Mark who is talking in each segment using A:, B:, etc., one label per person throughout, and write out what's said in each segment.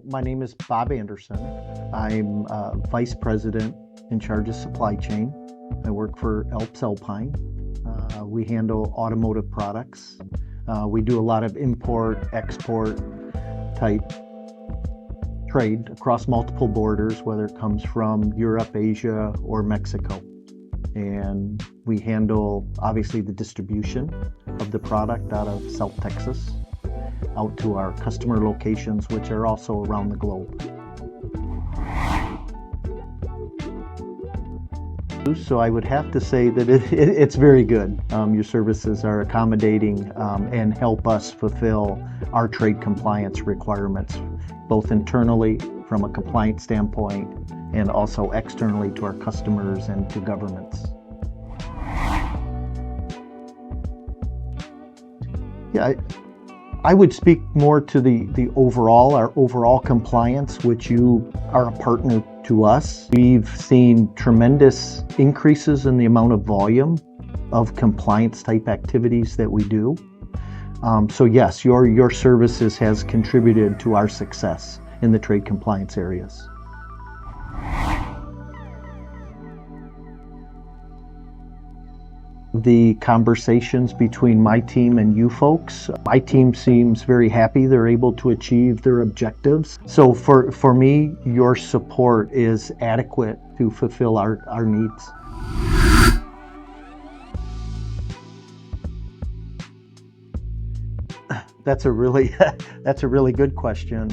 A: My name is Bob Anderson. I'm Vice President in charge of supply chain. I work for Alps Alpine. We handle automotive products. We do a lot of import, export type trade across multiple borders, whether it comes from Europe, Asia, or Mexico. And we handle, obviously, the distribution of the product out of South Texas out to our customer locations, which are also around the globe. So I would have to say that it's very good. Your services are accommodating and help us fulfill our trade compliance requirements, both internally from a compliance standpoint and also externally to our customers and to governments. Yeah, I would speak more to our overall compliance, which you are a partner to us. We've seen tremendous increases in the amount of volume of compliance type activities that we do. So yes, your services has contributed to our success in the trade compliance areas. The conversations between my team and you folks. My team seems very happy they're able to achieve their objectives. So for me, your support is adequate to fulfill our needs. That's a really good question.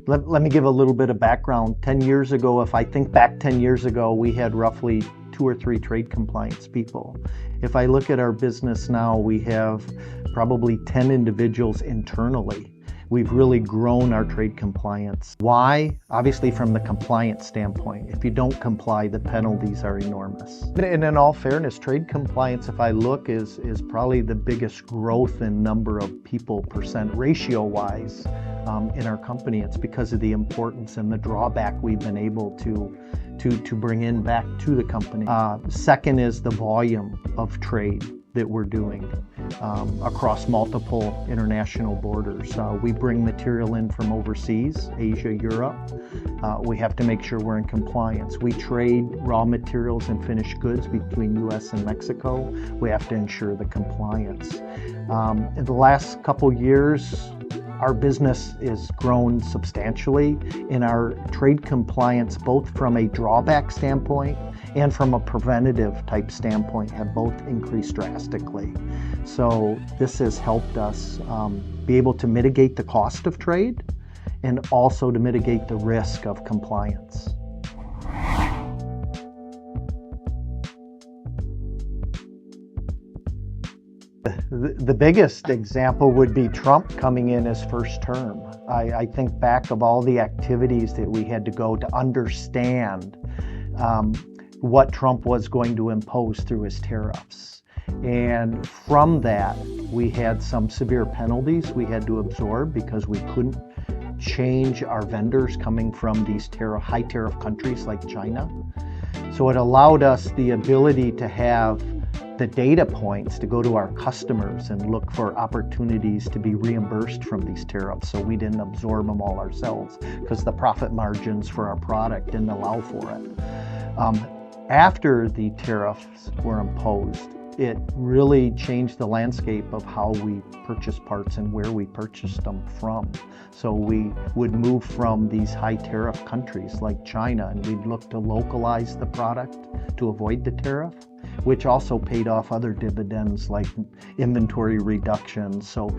A: Let me give a little bit of background. 10 years ago, if I think back 10 years ago, we had roughly 2 or 3 trade compliance people. If I look at our business now, we have probably 10 individuals internally. We've really grown our trade compliance. Why? Obviously from the compliance standpoint. If you don't comply, the penalties are enormous. And in all fairness, trade compliance, if I look, is probably the biggest growth in number of people percent ratio-wise in our company. It's because of the importance and the drawback we've been able to bring in back to the company. Second is the volume of trade that we're doing across multiple international borders. We bring material in from overseas, Asia, Europe. We have to make sure we're in compliance. We trade raw materials and finished goods between US and Mexico. We have to ensure the compliance. In the last couple years, our business has grown substantially in our trade compliance, both from a drawback standpoint and from a preventative type standpoint, have both increased drastically. So this has helped us be able to mitigate the cost of trade and also to mitigate the risk of compliance. The biggest example would be Trump coming in his first term. I think back of all the activities that we had to go to understand what Trump was going to impose through his tariffs. And from that, we had some severe penalties we had to absorb because we couldn't change our vendors coming from these high tariff countries like China. So it allowed us the ability to have the data points to go to our customers and look for opportunities to be reimbursed from these tariffs, so we didn't absorb them all ourselves because the profit margins for our product didn't allow for it. After the tariffs were imposed, it really changed the landscape of how we purchase parts and where we purchased them from. So we would move from these high tariff countries like China, and we'd look to localize the product to avoid the tariff, which also paid off other dividends like inventory reductions. So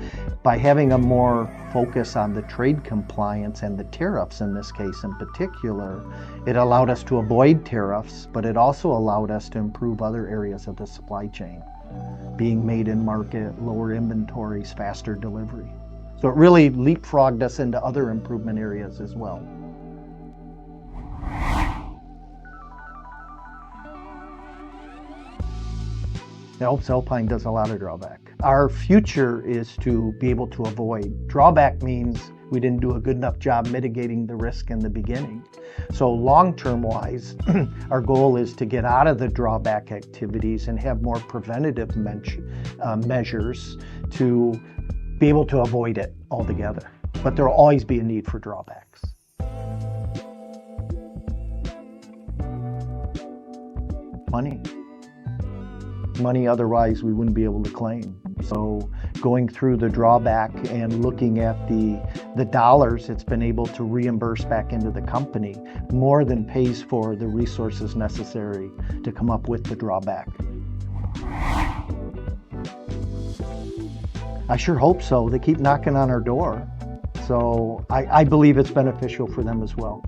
A: by having a more focus on the trade compliance and the tariffs in this case in particular, it allowed us to avoid tariffs, but it also allowed us to improve other areas of the supply chain, being made in market, lower inventories, faster delivery. So it really leapfrogged us into other improvement areas as well. Alps Alpine does a lot of drawback. Our future is to be able to avoid. Drawback means we didn't do a good enough job mitigating the risk in the beginning. So long-term wise, our goal is to get out of the drawback activities and have more preventative measures to be able to avoid it altogether. but there'll always be a need for drawbacks. Money otherwise we wouldn't be able to claim. So going through the drawback and looking at the dollars it's been able to reimburse back into the company more than pays for the resources necessary to come up with the drawback. I sure hope so. They keep knocking on our door. So I believe it's beneficial for them as well.